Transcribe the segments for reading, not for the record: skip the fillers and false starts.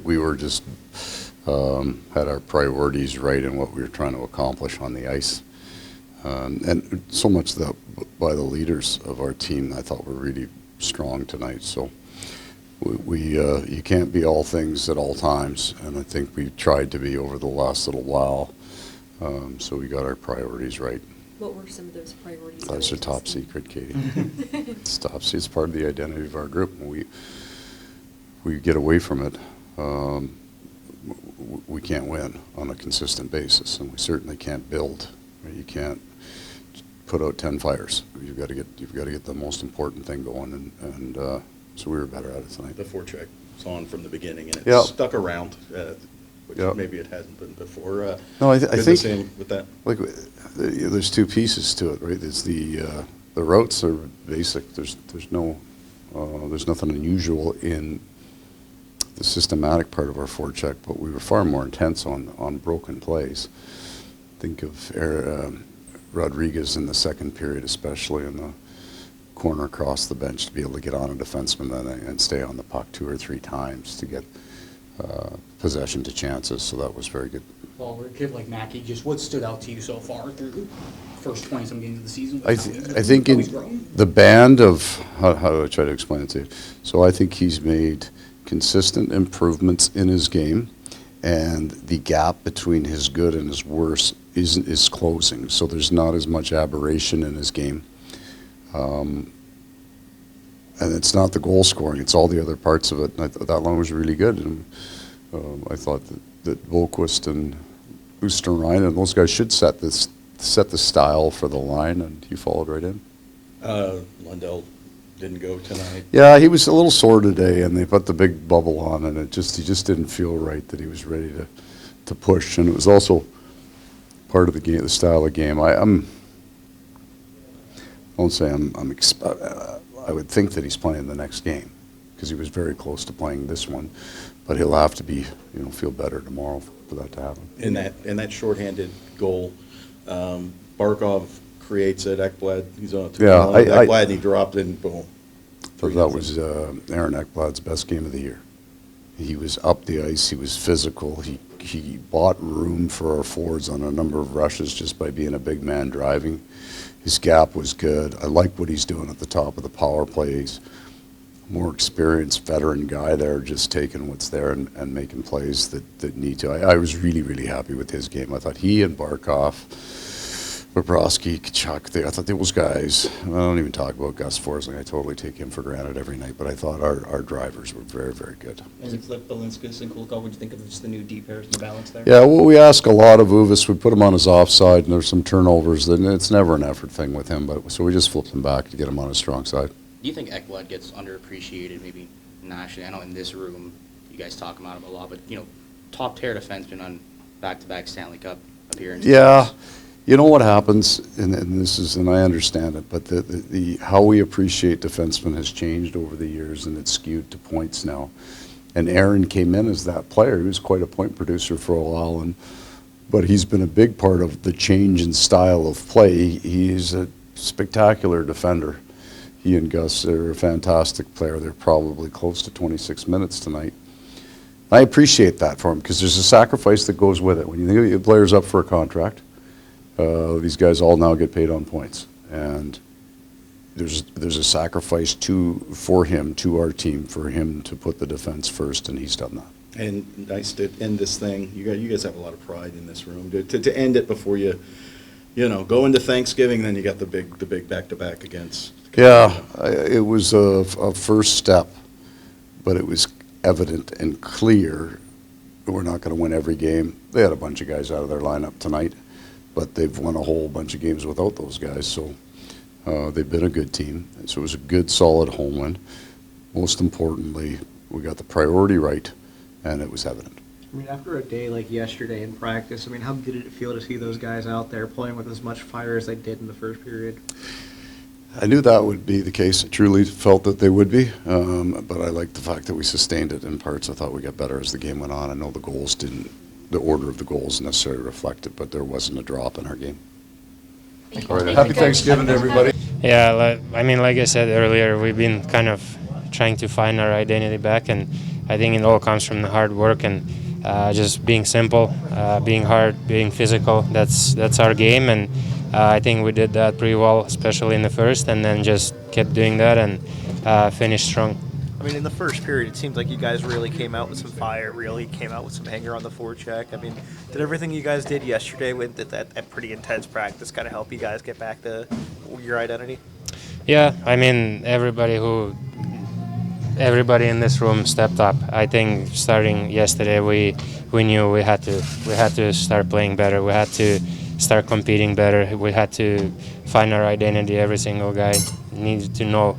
we were just had our priorities right in what we were trying to accomplish on the ice. And so much that by the leaders of our team, I thought were really strong tonight. So you can't be all things at all times, and I think we tried to be over the last little while. So we got our priorities right. What were some of those priorities? Those are top secret, Katie. It's top secret. It's part of the identity of our group. We get away from it. We can't win on a consistent basis, and we certainly can't build. You can't put out 10 fires. You've got to get the most important thing going, and so we were better at it tonight. The forecheck was on from the beginning, and it stuck around, which maybe it hadn't been before. No, I think with that. Like, there's two pieces to it, right? There's the routes are basic. There's nothing unusual in the systematic part of our forecheck, but we were far more intense on broken plays. Think of Rodriguez in the second period, especially in the corner across the bench, to be able to get on a defenseman and stay on the puck 2 or 3 times to get possession to chances. So that was very good. Well, we're a kid like Mackey, just what stood out to you so far through the first 20-some games of the season? I think in the band of, how do I try to explain it to you? So I think he's made consistent improvements in his game, and the gap between his good and his worse is closing. So there's not as much aberration in his game. And it's not the goal scoring, it's all the other parts of it. And I thought that line was really good. And I thought that Volquist and Oosterrein and those guys should set the style for the line, and he followed right in. Lundell didn't go tonight. Yeah, he was a little sore today, and they put the big bubble on, and he just didn't feel right that he was ready to push. And it was also part of the game, the style of game. I would think that he's playing the next game because he was very close to playing this one, but he'll have to be, feel better tomorrow for that to happen. In that shorthanded goal, Barkov creates it. Ekblad, he's on a 2-1. Ekblad, and he dropped it, and boom. So that was Aaron Ekblad's best game of the year. He was up the ice. He was physical. He bought room for our forwards on a number of rushes just by being a big man driving. His gap was good. I like what he's doing at the top of the power plays. More experienced veteran guy there, just taking what's there and making plays that need to. I was really, really happy with his game. I thought he and Barkov, Bobrovsky, Kachuk, I thought those guys, I don't even talk about Gus Forsling. I totally take him for granted every night, but I thought our drivers were very, very good. As you flip Belinskas and Kulikov, what do you think of just the new deep pairs and the balance there? Yeah, well, we ask a lot of Uvis. We put him on his offside, and there's some turnovers. And it's never an effort thing with him, so we just flipped him back to get him on his strong side. Do you think Ekblad gets underappreciated, maybe nationally? I know in this room you guys talk about him a lot, but top-tier defenseman on back-to-back Stanley Cup appearances. Yeah. You know what happens, and I understand it, but the how we appreciate defensemen has changed over the years, and it's skewed to points now. And Aaron came in as that player. He was quite a point producer for a while, but he's been a big part of the change in style of play. He's a spectacular defender. He and Gus are a fantastic player. They're probably close to 26 minutes tonight. I appreciate that for him because there's a sacrifice that goes with it. When you think of players up for a contract, these guys all now get paid on points, and there's a sacrifice for him, to our team, for him to put the defense first, and he's done that. And nice to end this thing. You guys have a lot of pride in this room to end it before you go into Thanksgiving. Then you got the big back-to-back against. Yeah, it was a first step, but it was evident and clear we're not going to win every game. They had a bunch of guys out of their lineup tonight, but they've won a whole bunch of games without those guys, so they've been a good team. So it was a good, solid home win. Most importantly, we got the priority right, and it was evident. I mean, after a day like yesterday in practice, how good did it feel to see those guys out there playing with as much fire as they did in the first period? I knew that would be the case. I truly felt that they would be, but I liked the fact that we sustained it in parts. I thought we got better as the game went on. I know the order of the goals necessarily reflected, but there wasn't a drop in our game. All right, happy Thanksgiving to everybody. Yeah, like I said earlier, we've been kind of trying to find our identity back, and I think it all comes from the hard work and just being simple, being hard, being physical. That's our game, and I think we did that pretty well, especially in the first, and then just kept doing that and finished strong. I mean, in the first period, it seemed like you guys really came out with some fire, really came out with some hanger on the forecheck. I mean, did everything you guys did yesterday with that pretty intense practice kind of help you guys get back to your identity? Yeah, I mean, everybody in this room stepped up. I think starting yesterday, we knew we had to start playing better. We had to start competing better. We had to find our identity. Every single guy needs to know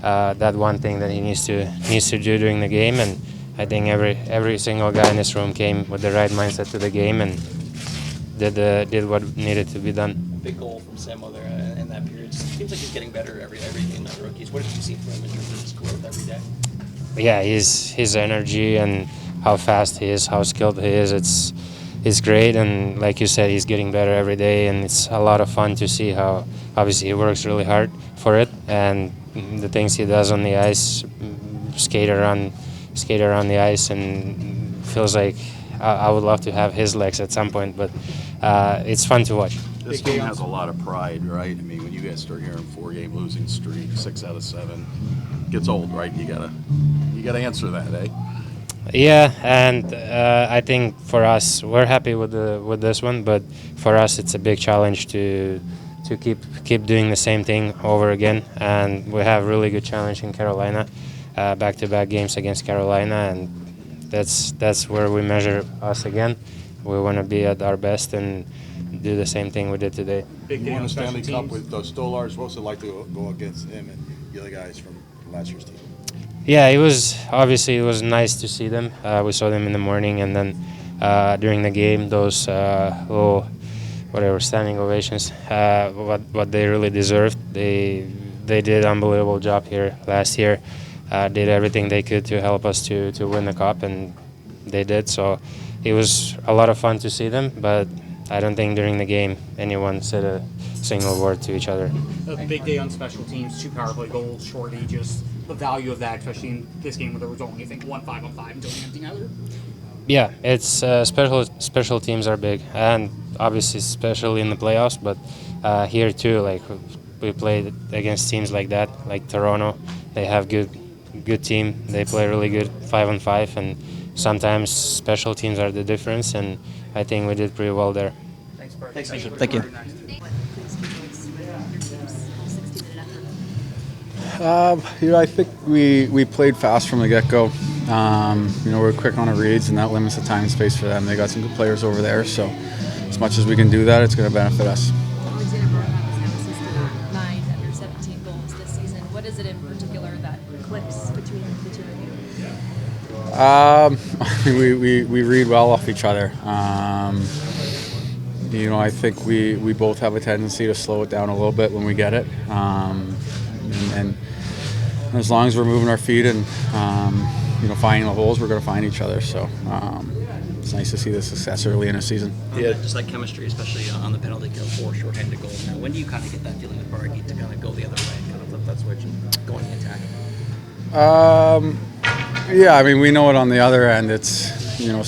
that one thing that he needs to do during the game, and I think every single guy in this room came with the right mindset to the game and did what needed to be done. Big goal from Samo there in that period. It seems like he's getting better every game. That rookies. What did you see from him in terms of his growth every day? Yeah, his energy and how fast he is, how skilled he is. It's great, and like you said, he's getting better every day, and it's a lot of fun to see how obviously he works really hard for it, and the things he does on the ice, skate around the ice, and feels like I would love to have his legs at some point, but it's fun to watch. This team has a lot of pride, right? I mean, when you guys start hearing 4-game losing streak, 6 out of 7, gets old, right? You gotta answer that, eh? Yeah, and I think for us, we're happy with this one, but for us, it's a big challenge to keep doing the same thing over again. And we have really good challenge in Carolina, back-to-back games against Carolina, and that's where we measure us again. We want to be at our best and do the same thing we did today. Big game on Stanley Cup with Stolarz. What's it like to go against him and the other guys from last year's team? Yeah, it was nice to see them. We saw them in the morning, and then during the game, those little standing ovations, what they really deserved. They did unbelievable job here last year. Did everything they could to help us to win the cup, and they did. So it was a lot of fun to see them, but I don't think during the game anyone said a single word to each other. A big day on special teams, 2 power play goals, short ages. The value of that, especially in this game where there was only, I think, 1 5-on-5 until the empty netter. Yeah, it's special teams are big, and obviously especially in the playoffs. But here too, like we played against teams like that, like Toronto. They have good team. They play really good 5-on-5, and sometimes special teams are the difference. And I think we did pretty well there. Thanks, Bart. Thanks, thank you. I think we played fast from the get-go. We're quick on our reads, and that limits the time and space for them. They got some good players over there, so as much as we can do that, it's going to benefit us. Alexander Barkov has now assisted 9 under 17 goals this season. What is it in particular that clicks between the two of you? We read well off each other. I think we both have a tendency to slow it down a little bit when we get it. And as long as we're moving our feet and finding the holes, we're going to find each other. So it's nice to see the success early in a season. Yeah, just like chemistry, especially on the penalty kill for shorthanded goals. Now, when do you kind of get that feeling with Barkov to kind of go the other way, kind of flip that switch and go in the attack? Yeah, I mean, we know it on the other end. It's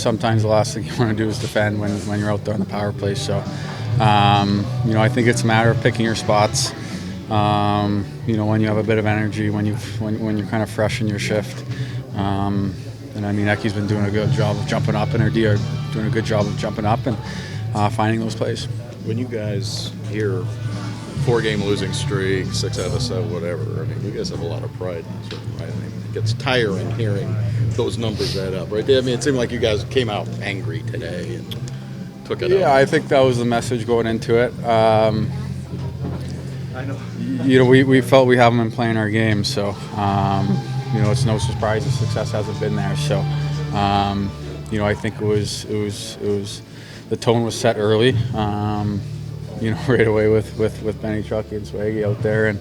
sometimes the last thing you want to do is defend when you're out there on the power play. So I think it's a matter of picking your spots. When you have a bit of energy, when you're kind of fresh in your shift. And I mean, Ecky's been doing a good job of jumping up, and her D are doing a good job of jumping up and finding those plays. When you guys hear 4-game losing streak, 6 out of 7, whatever, I mean, you guys have a lot of pride in this, right? I mean, it gets tiring hearing those numbers add up, right? I mean, it seemed like you guys came out angry today and took it out. Yeah, I think that was the message going into it. I know. We felt we haven't been playing our game, so it's no surprise the success hasn't been there. So, I think it was the tone was set early. Right away with Benny Truckee and Swaggy out there, and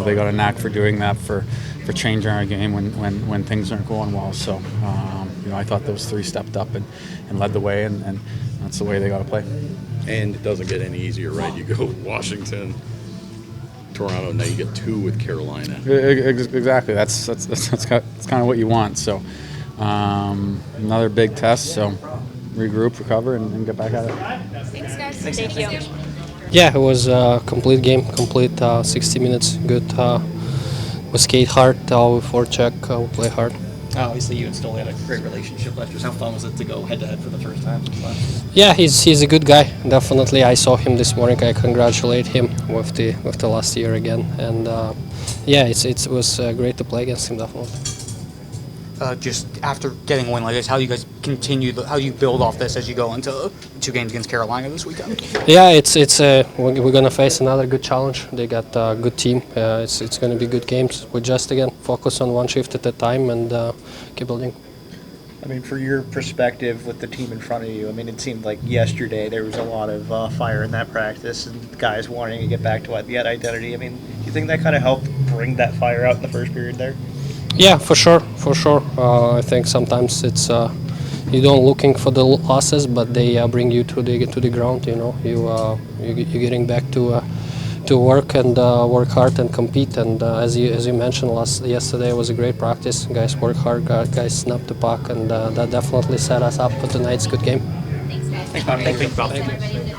they got a knack for doing that for changing our game when things aren't going well. So, I thought those 3 stepped up and led the way, and that's the way they got to play. And it doesn't get any easier, right? You go Washington, Toronto, now you get 2 with Carolina. Exactly. That's kind of what you want. So another big test. So regroup, recover, and get back at it. Thanks, guys. Thank you. Yeah, it was a complete game, complete 60 minutes. Good. We skate hard, we forecheck, we play hard. Obviously, you and Stoli had a great relationship last year. How fun was it to go head-to-head for the first time? Yeah, he's a good guy. Definitely, I saw him this morning. I congratulate him with the last year again, and yeah, it was great to play against him. Definitely. Just after getting a win like this, how do you guys continue? How do you build off this as you go into 2 games against Carolina this weekend? Yeah, we're gonna face another good challenge. They got a good team. It's gonna be good games. We just again focus on one shift at a time and keep building. I mean, for your perspective with the team in front of you, I mean, it seemed like yesterday there was a lot of fire in that practice and guys wanting to get back to that identity. I mean, do you think that kind of helped bring that fire out in the first period there? Yeah, for sure. I think sometimes it's you don't looking for the losses, but they bring you to the ground. You know, you're getting back to work and work hard and compete. And as you mentioned yesterday was a great practice. Guys work hard, guys snap the puck, and that definitely set us up for tonight's good game. Thanks, guys. Thanks, Bob. Thank you.